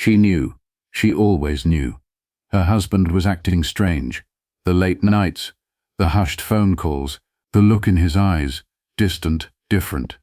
She knew. She always knew. Her husband was acting strange. The late nights, the hushed phone calls, the look in his eyes, distant, different.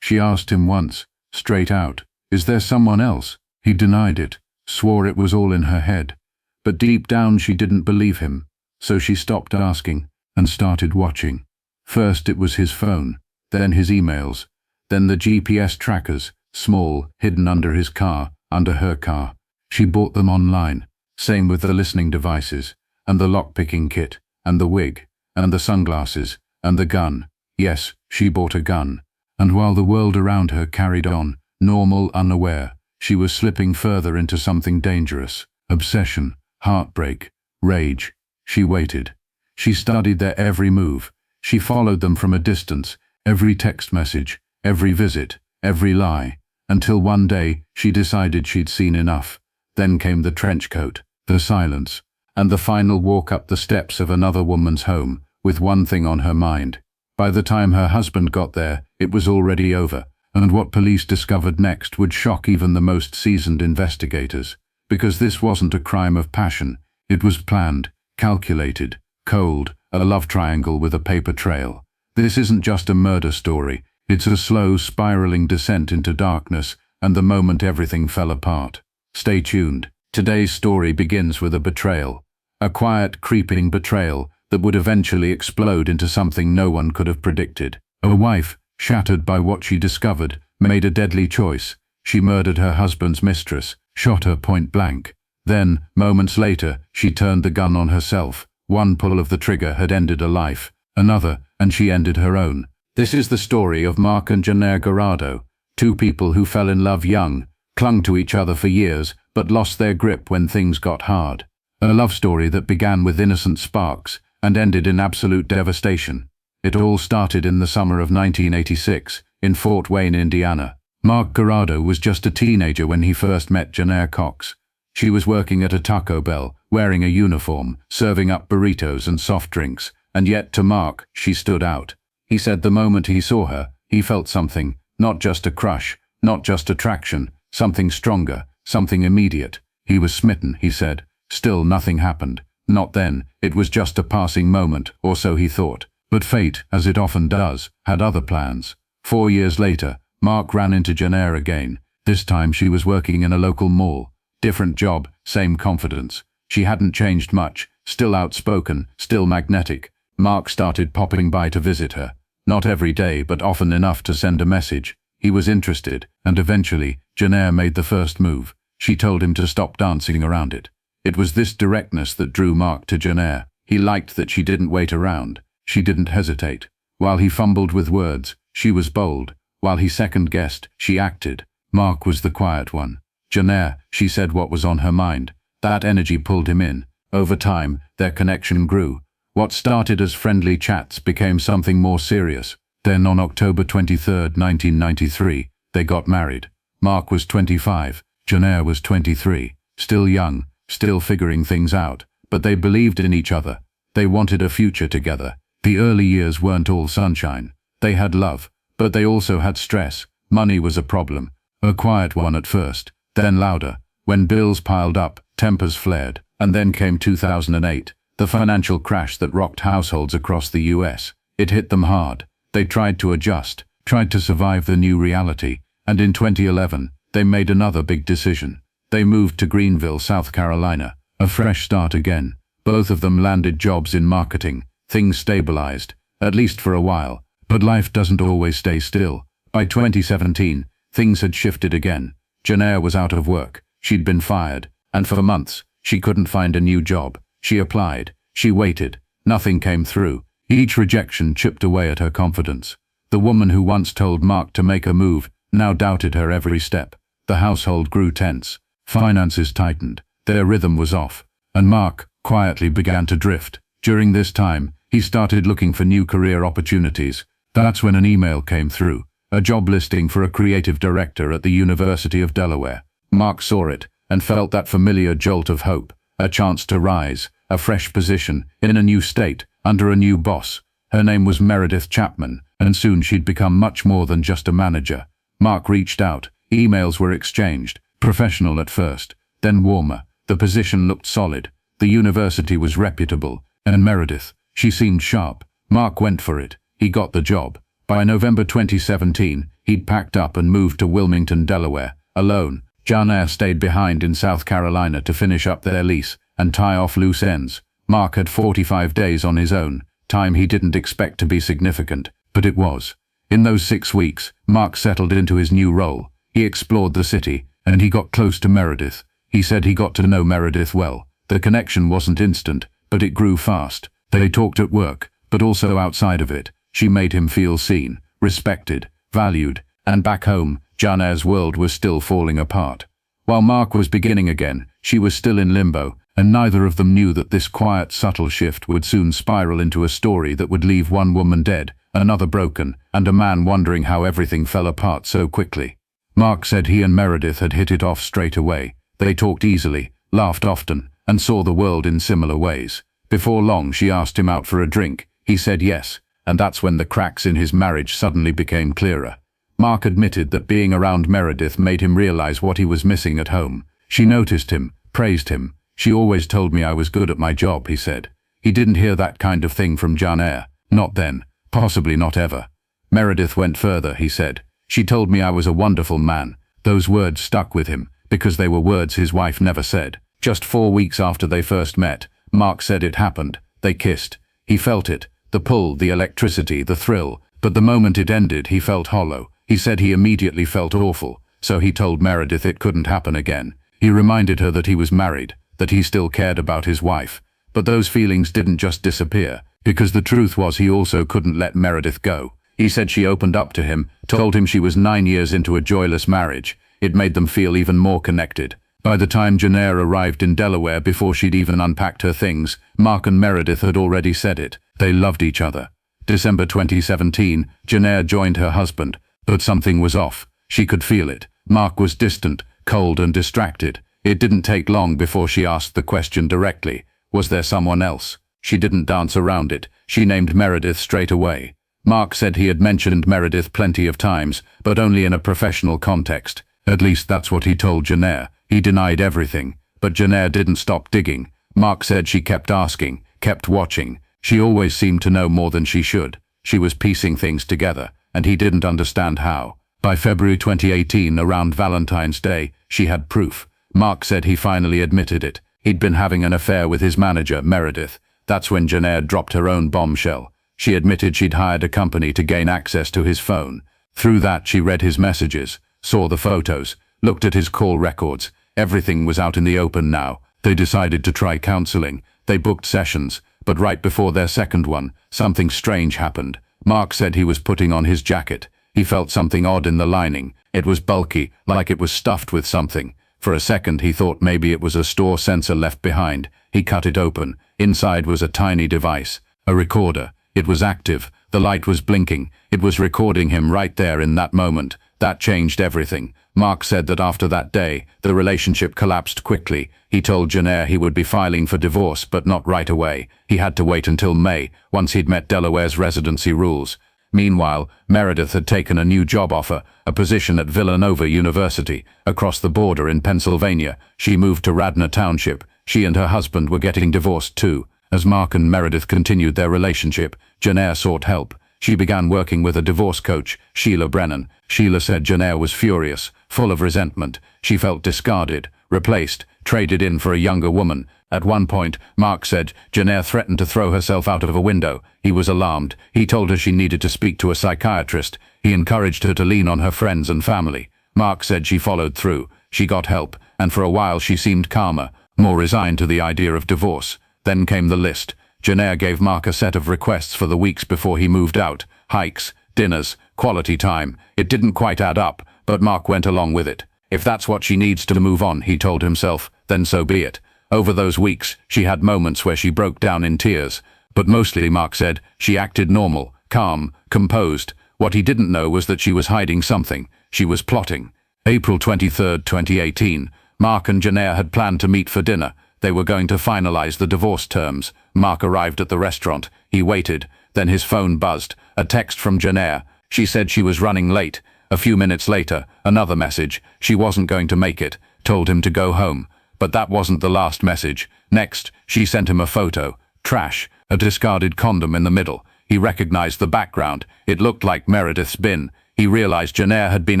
She asked him once, straight out, "Is there someone else?" He denied it, swore it was all in her head. But deep down she didn't believe him, so she stopped asking and started watching. First it was his phone, then his emails, then the GPS trackers, small, hidden under his car, under her car. She bought them online. Same with the listening devices, and the lock-picking kit, and the wig, and the sunglasses, and the gun. Yes, she bought a gun. And while the world around her carried on, normal, unaware, she was slipping further into something dangerous. Obsession, heartbreak, rage. She waited. She studied their every move. She followed them from a distance, every text message, every visit, every lie, until one day she decided she'd seen enough. Then came the trench coat, the silence, and the final walk up the steps of another woman's home, with one thing on her mind. By the time her husband got there, it was already over, and what police discovered next would shock even the most seasoned investigators. Because this wasn't a crime of passion, it was planned, calculated, cold, a love triangle with a paper trail. This isn't just a murder story, it's a slow, spiraling descent into darkness, and the moment everything fell apart. Stay tuned. Today's story begins with a betrayal. A quiet, creeping betrayal that would eventually explode into something no one could have predicted. A wife, shattered by what she discovered, made a deadly choice. She murdered her husband's mistress, shot her point blank. Then, moments later, she turned the gun on herself. One pull of the trigger had ended a life. Another, and she ended her own. This is the story of Mark and Janae Garado, two people who fell in love young, clung to each other for years, but lost their grip when things got hard. A love story that began with innocent sparks and ended in absolute devastation. It all started in the summer of 1986, in Fort Wayne, Indiana. Mark Garado was just a teenager when he first met Janae Cox. She was working at a Taco Bell, wearing a uniform, serving up burritos and soft drinks, and yet to Mark, she stood out. He said the moment he saw her, he felt something, not just a crush, not just attraction, something stronger, something immediate. He was smitten, he said. Still nothing happened. Not then, it was just a passing moment, or so he thought. But fate, as it often does, had other plans. 4 years later, Mark ran into Janae again. This time she was working in a local mall. Different job, same confidence. She hadn't changed much, still outspoken, still magnetic. Mark started popping by to visit her. Not every day, but often enough to send a message. He was interested, and eventually, Janae made the first move. She told him to stop dancing around it. It was this directness that drew Mark to Janae. He liked that she didn't wait around. She didn't hesitate. While he fumbled with words, she was bold. While he second-guessed, she acted. Mark was the quiet one. Janae, she said what was on her mind. That energy pulled him in. Over time, their connection grew. What started as friendly chats became something more serious. Then on October 23, 1993, they got married. Mark was 25, Janae was 23, still young, still figuring things out, but they believed in each other. They wanted a future together. The early years weren't all sunshine. They had love, but they also had stress. Money was a problem, a quiet one at first, then louder. When bills piled up, tempers flared, and then came 2008, the financial crash that rocked households across the US. It hit them hard. They tried to adjust, tried to survive the new reality, and in 2011, they made another big decision. They moved to Greenville, South Carolina, a fresh start again. Both of them landed jobs in marketing. Things stabilized, at least for a while, but life doesn't always stay still. By 2017, things had shifted again. Janae was out of work. She'd been fired, and for months, she couldn't find a new job. She applied. She waited. Nothing came through. Each rejection chipped away at her confidence. The woman who once told Mark to make a move now doubted her every step. The household grew tense. Finances tightened. Their rhythm was off. And Mark quietly began to drift. During this time, he started looking for new career opportunities. That's when an email came through. A job listing for a creative director at the University of Delaware. Mark saw it and felt that familiar jolt of hope. A chance to rise. A fresh position, in a new state, under a new boss. Her name was Meredith Chapman, and soon she'd become much more than just a manager. Mark reached out. Emails were exchanged, professional at first. then warmer. The position looked solid. The university was reputable. And Meredith, she seemed sharp. Mark went for it. He got the job. By November 2017, he'd packed up and moved to Wilmington, Delaware, alone. Janae stayed behind in South Carolina to finish up their lease and tie off loose ends. Mark had 45 days on his own, time he didn't expect to be significant, but it was. In those 6 weeks, Mark settled into his new role. He explored the city, and he got close to Meredith. He said he got to know Meredith well. The connection wasn't instant, but it grew fast. They talked at work, but also outside of it. She made him feel seen, respected, valued, and back home, Janae's world was still falling apart. While Mark was beginning again, she was still in limbo, and neither of them knew that this quiet, subtle shift would soon spiral into a story that would leave one woman dead, another broken, and a man wondering how everything fell apart so quickly. Mark said he and Meredith had hit it off straight away. They talked easily, laughed often, and saw the world in similar ways. Before long, she asked him out for a drink. He said yes, and that's when the cracks in his marriage suddenly became clearer. Mark admitted that being around Meredith made him realize what he was missing at home. She noticed him, praised him. She always told me I was good at my job, he said. He didn't hear that kind of thing from Janae. Not then. Possibly not ever. Meredith went further, he said. She told me I was a wonderful man. Those words stuck with him, because they were words his wife never said. Just 4 weeks after they first met, Mark said it happened. They kissed. He felt it. The pull, the electricity, the thrill. But the moment it ended, he felt hollow. He said he immediately felt awful, so he told Meredith it couldn't happen again. He reminded her that he was married, that he still cared about his wife. But those feelings didn't just disappear, because the truth was he also couldn't let Meredith go. He said she opened up to him, told him she was 9 years into a joyless marriage. It made them feel even more connected. By the time Janae arrived in Delaware, before she'd even unpacked her things, Mark and Meredith had already said it. They loved each other. December 2017, Janae joined her husband, but something was off. She could feel it. Mark was distant, cold and distracted. It didn't take long before she asked the question directly. Was there someone else? She didn't dance around it. She named Meredith straight away. Mark said he had mentioned Meredith plenty of times, but only in a professional context. At least that's what he told Janae. He denied everything, but Janae didn't stop digging. Mark said she kept asking, kept watching. She always seemed to know more than she should. She was piecing things together, and he didn't understand how. By February 2018, around Valentine's Day, she had proof. Mark said he finally admitted it. He'd been having an affair with his manager, Meredith. That's when Janae dropped her own bombshell. She admitted she'd hired a company to gain access to his phone. Through that, she read his messages, saw the photos, looked at his call records. Everything was out in the open now. They decided to try counseling. They booked sessions, but right before their second one, something strange happened. Mark said he was putting on his jacket. He felt something odd in the lining. It was bulky, like it was stuffed with something. For a second he thought maybe it was a store sensor left behind. He cut it open. Inside was a tiny device, a recorder. It was active. The light was blinking. It was recording him right there in that moment. That changed everything. Mark said that after that day, the relationship collapsed quickly. He told Janae he would be filing for divorce, but not right away. He had to wait until May, once he'd met Delaware's residency rules. Meanwhile, Meredith had taken a new job offer, a position at Villanova University, across the border in Pennsylvania. She moved to Radnor Township. She and her husband were getting divorced too. As Mark and Meredith continued their relationship, Janae sought help. She began working with a divorce coach, Sheila Brennan. Sheila said Janae was furious, full of resentment. She felt discarded, replaced, traded in for a younger woman. At one point, Mark said Janae threatened to throw herself out of a window. He was alarmed. He told her she needed to speak to a psychiatrist. He encouraged her to lean on her friends and family. Mark said she followed through. She got help, and for a while she seemed calmer, more resigned to the idea of divorce. Then came the list. Janae gave Mark a set of requests for the weeks before he moved out. Hikes, dinners, quality time. It didn't quite add up, but Mark went along with it. If that's what she needs to move on, he told himself, then so be it. Over those weeks, she had moments where she broke down in tears. But mostly, Mark said, she acted normal, calm, composed. What he didn't know was that she was hiding something. She was plotting. April 23, 2018. Mark and Janae had planned to meet for dinner. They were going to finalize the divorce terms. Mark arrived at the restaurant. He waited. Then his phone buzzed. A text from Janae. She said she was running late. A few minutes later, another message. She wasn't going to make it. Told him to go home. But that wasn't the last message. Next, she sent him a photo. Trash. A discarded condom in the middle. He recognized the background. It looked like Meredith's bin. He realized Jenner had been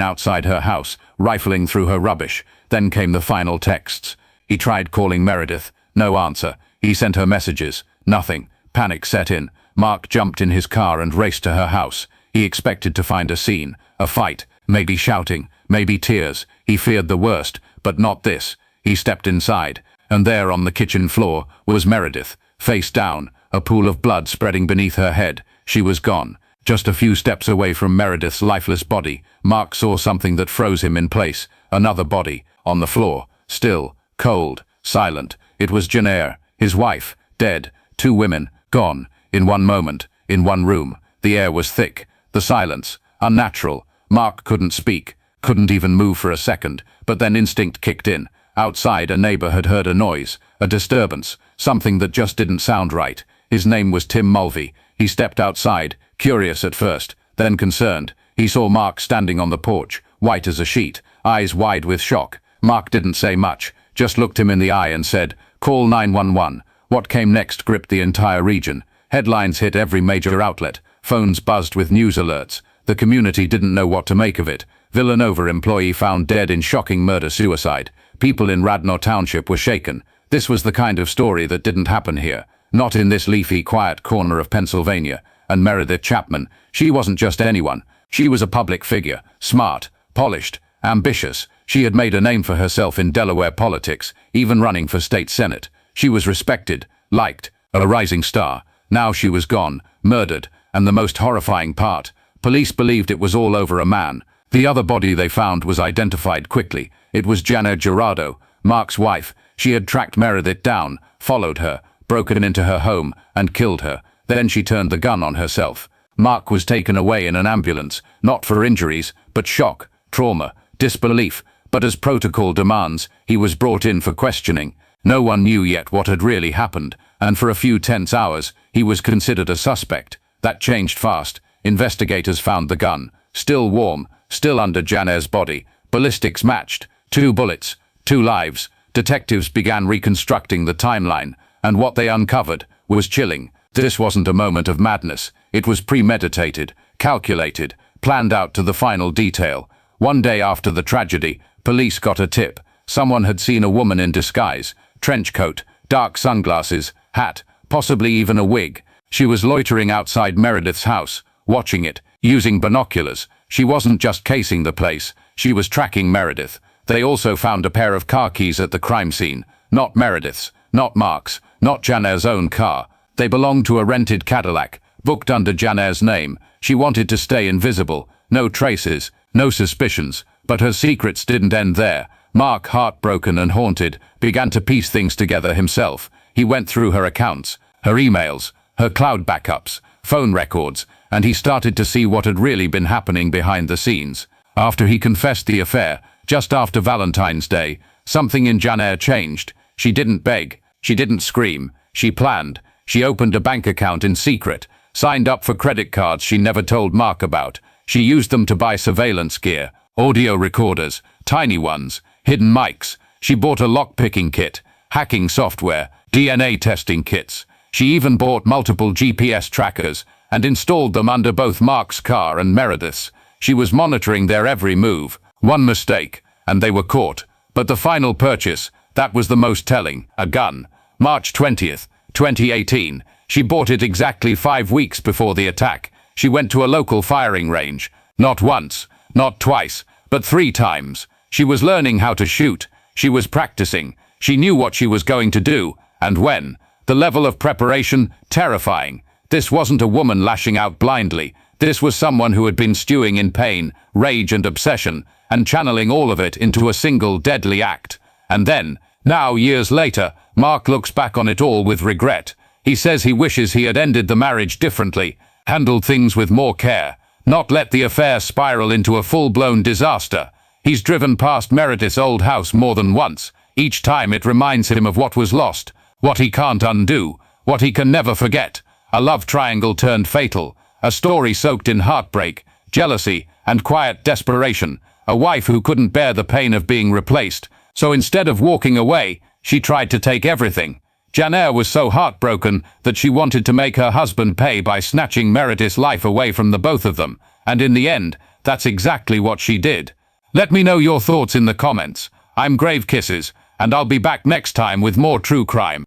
outside her house, rifling through her rubbish. Then came the final texts. He tried calling Meredith. No answer. He sent her messages. Nothing. Panic set in. Mark jumped in his car and raced to her house. He expected to find a scene, a fight, maybe shouting, maybe tears. He feared the worst, but not this. He stepped inside, and there on the kitchen floor was Meredith, face down, a pool of blood spreading beneath her head. She was gone. Just a few steps away from Meredith's lifeless body, Mark saw something that froze him in place. Another body, on the floor, still, cold, silent. It was Jenner, his wife, dead. 2 women, gone, in one moment, in one room. The air was thick, the silence, unnatural. Mark couldn't speak, couldn't even move for a second, but then instinct kicked in. Outside, a neighbor had heard a noise, a disturbance, something that just didn't sound right. His name was Tim Mulvey. He stepped outside, curious at first, then concerned. He saw Mark standing on the porch, white as a sheet, eyes wide with shock. Mark didn't say much, just looked him in the eye and said, "Call 911. What came next gripped the entire region. Headlines hit every major outlet. Phones buzzed with news alerts. The community didn't know what to make of it. Villanova employee found dead in shocking murder-suicide. People in Radnor Township were shaken. This was the kind of story that didn't happen here. Not in this leafy, quiet corner of Pennsylvania. And Meredith Chapman, she wasn't just anyone. She was a public figure, smart, polished, ambitious. She had made a name for herself in Delaware politics, even running for state senate. She was respected, liked, a rising star. Now she was gone, murdered, and the most horrifying part, police believed it was all over a man. The other body they found was identified quickly. It was Jenner Gerardo, Mark's wife. She had tracked Meredith down, followed her, broken into her home, and killed her. Then she turned the gun on herself. Mark was taken away in an ambulance, not for injuries, but shock, trauma, disbelief. But as protocol demands, he was brought in for questioning. No one knew yet what had really happened, and for a few tense hours, he was considered a suspect. That changed fast. Investigators found the gun, still warm, still under Jenner's body. Ballistics matched. 2 bullets, 2 lives. Detectives began reconstructing the timeline, and what they uncovered was chilling. This wasn't a moment of madness. It was premeditated, calculated, planned out to the final detail. One day after the tragedy, police got a tip. Someone had seen a woman in disguise, trench coat, dark sunglasses, hat, possibly even a wig. She was loitering outside Meredith's house, watching it, using binoculars. She wasn't just casing the place, she was tracking Meredith. They also found a pair of car keys at the crime scene. Not Meredith's, not Mark's, not Jenner's own car. They belonged to a rented Cadillac, booked under Jenner's name. She wanted to stay invisible. No traces, no suspicions. But her secrets didn't end there. Mark, heartbroken and haunted, began to piece things together himself. He went through her accounts, her emails, her cloud backups, phone records, and he started to see what had really been happening behind the scenes. After he confessed the affair, just after Valentine's Day, something in Jenner changed. She didn't beg, she didn't scream, she planned. She opened a bank account in secret, signed up for credit cards she never told Mark about. She used them to buy surveillance gear, audio recorders, tiny ones, hidden mics. She bought a lock-picking kit, hacking software, DNA testing kits. She even bought multiple GPS trackers and installed them under both Mark's car and Meredith's. She was monitoring their every move. One mistake, and they were caught. But the final purchase, that was the most telling, a gun. March 20th, 2018. She bought it exactly 5 weeks before the attack. She went to a local firing range. Not once, not twice, but 3 times. She was learning how to shoot. She was practicing. She knew what she was going to do, and when. The level of preparation, terrifying. This wasn't a woman lashing out blindly. This was someone who had been stewing in pain, rage and obsession, and channeling all of it into a single deadly act. And then, now years later, Mark looks back on it all with regret. He says he wishes he had ended the marriage differently, handled things with more care, not let the affair spiral into a full-blown disaster. He's driven past Meredith's old house more than once. Each time it reminds him of what was lost, what he can't undo, what he can never forget. A love triangle turned fatal, a story soaked in heartbreak, jealousy, and quiet desperation. A wife who couldn't bear the pain of being replaced, So instead of walking away, she tried to take everything. Janaire was so heartbroken that she wanted to make her husband pay by snatching Meredith's life away from the both of them. And in the end, that's exactly what she did. Let me know your thoughts in the comments. I'm Grave Kisses, and I'll be back next time with more true crime.